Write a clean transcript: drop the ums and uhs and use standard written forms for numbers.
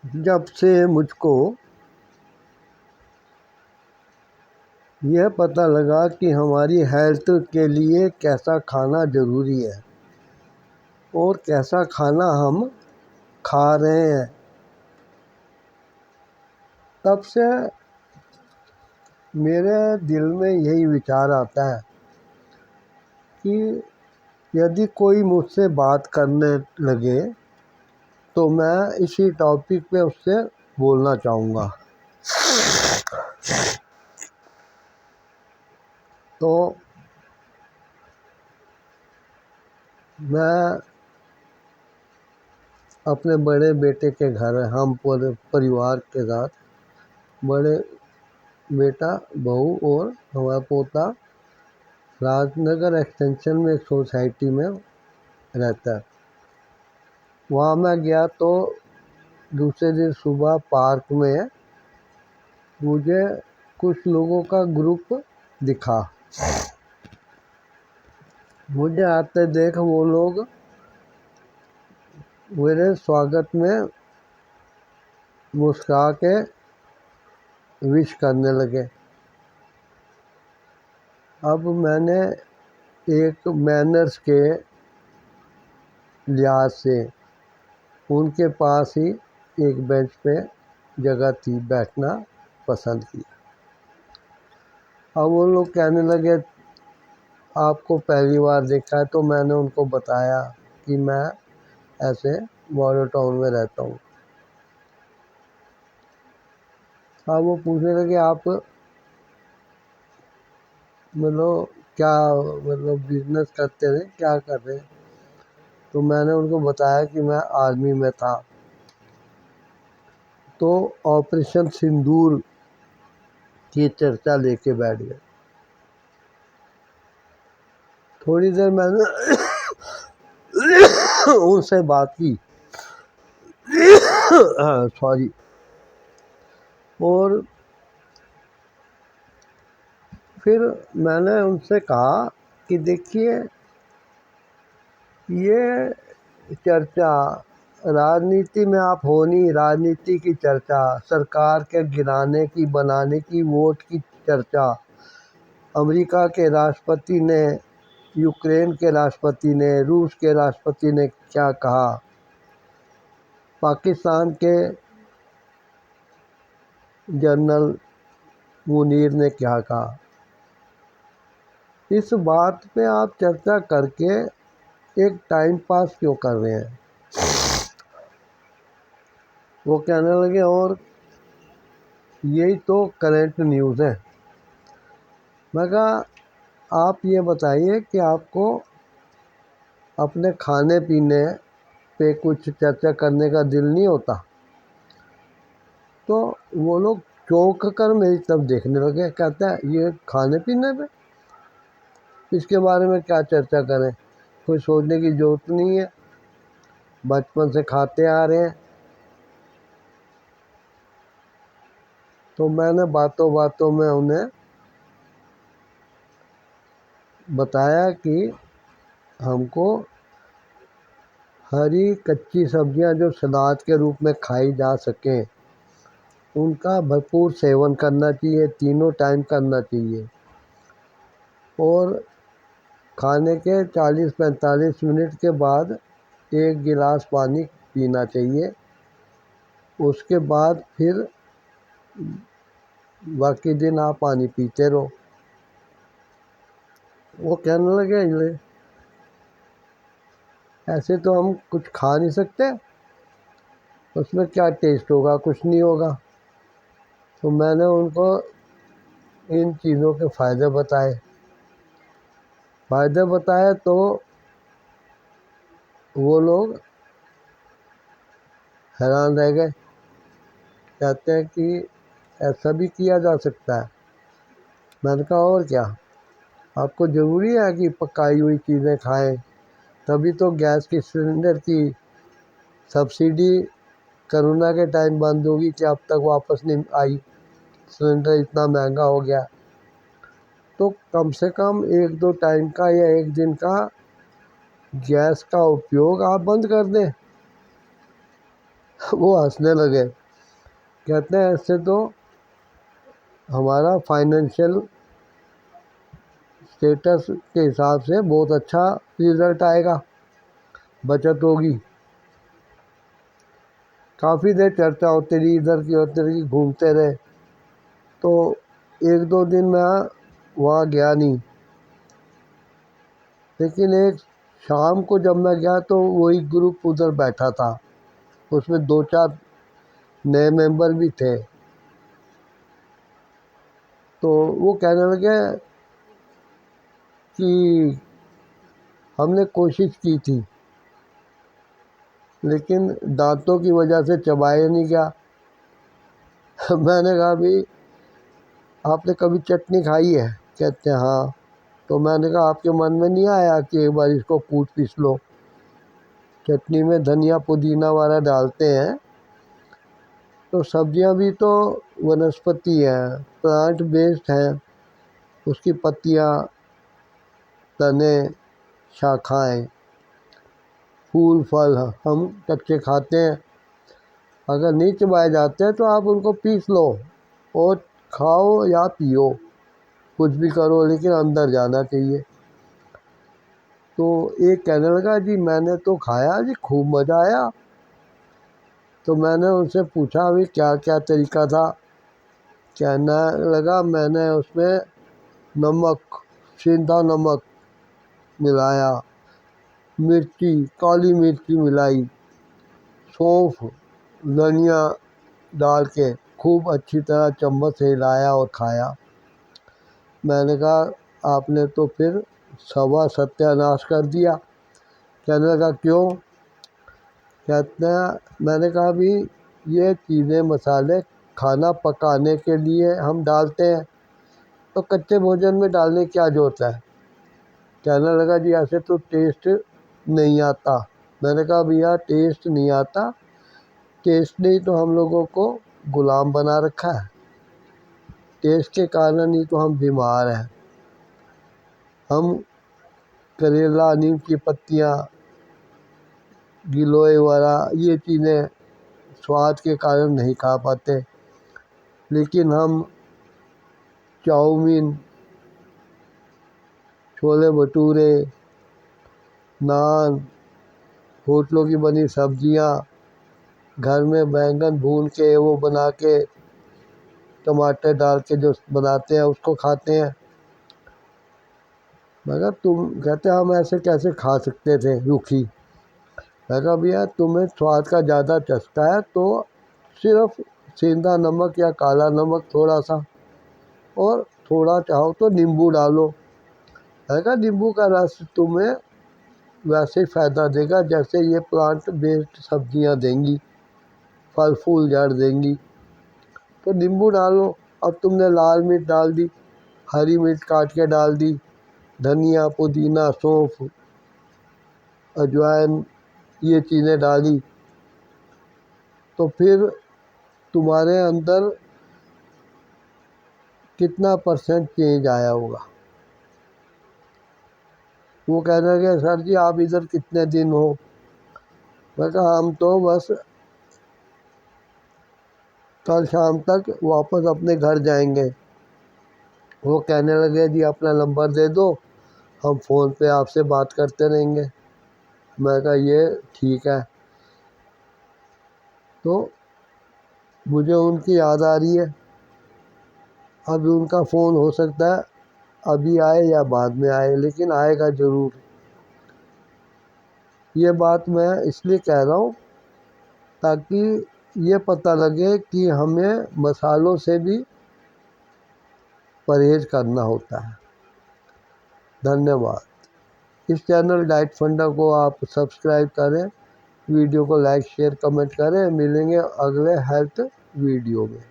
جب سے مجھ کو یہ پتہ لگا کہ ہماری ہیلتھ کے لیے کیسا کھانا ضروری ہے اور کیسا کھانا ہم کھا رہے ہیں، تب سے میرے دل میں یہی وچار آتا ہے کہ یدی کوئی مجھ سے بات کرنے لگے تو میں اسی ٹاپک پہ اس سے بولنا چاہوں گا۔ تو میں اپنے بڑے بیٹے کے گھر، ہم پورے پریوار کے ساتھ، بڑے بیٹا، بہو اور ہمارا پوتا راج نگر ایکسٹینشن میں ایک سوسائٹی میں رہتا ہے۔ وہاں میں گیا تو دوسرے دن صبح پارک میں مجھے کچھ لوگوں کا گروپ دکھا۔ مجھے آتے دیکھ وہ لوگ میرے سواگت میں مسکرا کے وش کرنے لگے۔ اب میں نے ایک مینرز کے لحاظ سے ان کے پاس ہی ایک بینچ پہ جگہ تھی، بیٹھنا پسند کیا۔ اب وہ لوگ کہنے لگے آپ کو پہلی بار دیکھا ہے، تو میں نے ان کو بتایا کہ میں ایسے ماڈل ٹاؤن میں رہتا ہوں۔ اب وہ پوچھنے لگے آپ کیا بزنس کرتے ہیں، کیا کر رہے ہیں؟ تو میں نے ان کو بتایا کہ میں آرمی میں تھا۔ تو آپریشن سندور کی چرچا لے کے بیٹھ گئے۔ تھوڑی دیر میں نے ان سے بات کی سوری، اور پھر میں نے ان سے کہا کہ دیکھیے یہ چرچا راجنیتی میں آپ ہونی، راجنیتی کی چرچا، سرکار کے گرانے کی، بنانے کی، ووٹ کی چرچا، امریکہ کے راشٹرپتی نے، یوکرین کے راشٹرپتی نے، روس کے راشٹرپتی نے کیا کہا، پاکستان کے جنرل منیر نے کیا کہا، اس بات پہ آپ چرچا کر کے ایک ٹائم پاس کیوں کر رہے ہیں؟ وہ کہنے لگے اور یہی تو کرنٹ نیوز ہے۔ میں کہا آپ یہ بتائیے کہ آپ کو اپنے کھانے پینے پہ کچھ چرچا کرنے کا دل نہیں ہوتا؟ تو وہ لوگ چونک کر میری طرف دیکھنے لگے، کہتا ہے یہ کھانے پینے پہ اس کے بارے میں کیا چرچا کریں، کوئی سوچنے کی ضرورت نہیں ہے، بچپن سے کھاتے آ رہے ہیں۔ تو میں نے باتوں باتوں میں انہیں بتایا کہ ہم کو ہری کچی سبزیاں جو سلاد کے روپ میں کھائی جا سکیں ان کا بھرپور سیون کرنا چاہیے، تینوں ٹائم کرنا چاہیے، اور کھانے کے 40-45 منٹ کے بعد ایک گلاس پانی پینا چاہیے۔ اس کے بعد پھر باقی دن آپ پانی پیتے رہو۔ وہ کہنے لگے ایسے تو ہم کچھ کھا نہیں سکتے، اس میں کیا ٹیسٹ ہوگا، کچھ نہیں ہوگا۔ تو میں نے ان کو ان چیزوں کے فائدے بتائے تو وہ لوگ حیران رہ گئے، کہتے ہیں کہ ایسا بھی کیا جا سکتا ہے۔ میں نے کہا اور کیا، آپ کو ضروری ہے کہ پکائی ہوئی چیزیں کھائیں؟ تبھی تو گیس کی سلنڈر کی سبسڈی کرونا کے ٹائم بند ہوگی کہ اب تک واپس نہیں آئی، سلنڈر اتنا مہنگا ہو گیا۔ تو کم سے کم 1-2 ٹائم کا یا ایک دن کا گیس کا اپیوگ آپ بند کر دیں۔ وہ ہنسنے لگے، کہتے ہیں اس سے تو ہمارا فائنینشیل اسٹیٹس کے حساب سے بہت اچھا رزلٹ آئے گا، بچت ہوگی۔ کافی دیر چرچا ہوتی رہی، ادھر کی ادھر کی گھومتے رہے۔ تو ایک دو دن میں وہاں گیا نہیں، لیکن ایک شام کو جب میں گیا تو وہی گروپ ادھر بیٹھا تھا، اس میں دو چار نئے ممبر بھی تھے۔ تو وہ کہنے لگے کہ ہم نے کوشش کی تھی لیکن دانتوں کی وجہ سے چبایا نہیں گیا۔ میں نے کہا بھی آپ نے کبھی چٹنی کھائی ہے؟ کہتے ہیں ہاں۔ تو میں نے کہا آپ کے من میں نہیں آیا کہ ایک بار اس کو کوٹ پیس لو؟ چٹنی میں دھنیا پودینہ وغیرہ ڈالتے ہیں۔ تو سبزیاں بھی تو ونسپتی ہیں، پلانٹ بیسڈ ہیں، اس کی پتیاں، تنے، شاخائیں، پھول پھل ہم کچے کھاتے ہیں۔ اگر نہیں چبائے جاتے ہیں تو آپ ان کو پیس لو اور کھاؤ یا پیو، کچھ بھی کرو، لیکن اندر جانا چاہیے۔ تو ایک کہنے لگا جی میں نے تو کھایا جی، خوب مزہ آیا۔ تو میں نے ان سے پوچھا ابھی کیا کیا طریقہ تھا؟ کہنے لگا میں نے اس میں نمک، سیندا نمک ملایا، مرچی، کالی مرچی ملائی، سونف، دھنیا ڈال کے خوب اچھی طرح چمچ سے ہلایا اور کھایا۔ میں نے کہا آپ نے تو پھر سوا ستیہ ناش کر دیا۔ کہنے لگا کیوں؟ کہتے ہیں میں نے کہا بھی یہ چیزیں مسالے کھانا پکانے کے لیے ہم ڈالتے ہیں، تو کچے بھوجن میں ڈالنے کی کیا ضرورت ہے؟ کہنے لگا جی ایسے تو ٹیسٹ نہیں آتا۔ میں نے کہا بھیا ٹیسٹ نہیں آتا، ٹیسٹ نے تو ہم لوگوں کو غلام بنا رکھا ہے، ٹیسٹ کے کارن ہی تو ہم بیمار ہیں۔ ہم کریلا، نیم کی پتیاں، گلوئے وغیرہ یہ چیزیں سواد کے کارن نہیں کھا پاتے، لیکن ہم چاؤمین، چھولے بھٹورے، نان، ہوٹلوں کی بنی سبزیاں، گھر میں بینگن بھون کے وہ بنا کے ٹماٹر ڈال کے جو بناتے ہیں اس کو کھاتے ہیں۔ مگر تم کہتے ہم ایسے کیسے کھا سکتے تھے روکھی؟ میں کہا بھیا تمہیں سواد کا زیادہ چسکا ہے تو صرف سیندا نمک یا کالا نمک تھوڑا سا، اور تھوڑا چاہو تو نیمبو ڈالو۔ میں کہا نیمبو کا رس تمہیں ویسے ہی فائدہ دے گا جیسے یہ پلانٹ بیسڈ سبزیاں دیں گی، پھل پھول جڑ دیں گی، تو نیمبو ڈالو۔ اب تم نے لال مرچ ڈال دی، ہری مرچ کاٹ کے ڈال دی، دھنیا، پودینہ، سونف، اجوائن یہ چیزیں ڈالی، تو پھر تمہارے اندر کتنا پرسنٹ چینج آیا ہوگا؟ وہ کہنے لگے سر جی آپ ادھر کتنے دن ہو؟ میں کہا ہم تو بس کل شام تک واپس اپنے گھر جائیں گے۔ وہ کہنے لگے جی اپنا نمبر دے دو، ہم فون پہ آپ سے بات کرتے رہیں گے۔ میں کہا یہ ٹھیک ہے۔ تو مجھے ان کی یاد آ رہی ہے، اب ان کا فون ہو سکتا ہے ابھی آئے یا بعد میں آئے، لیکن آئے گا ضرور۔ یہ بات میں اس لیے کہہ رہا ہوں تاکہ یہ پتہ لگے کہ ہمیں مسالوں سے بھی پرہیز کرنا ہوتا ہے۔ دھنیہ واد۔ اس چینل ڈائٹ فنڈا کو آپ سبسکرائب کریں، ویڈیو کو لائک، شیئر، کمنٹ کریں۔ ملیں گے اگلے ہیلتھ ویڈیو میں۔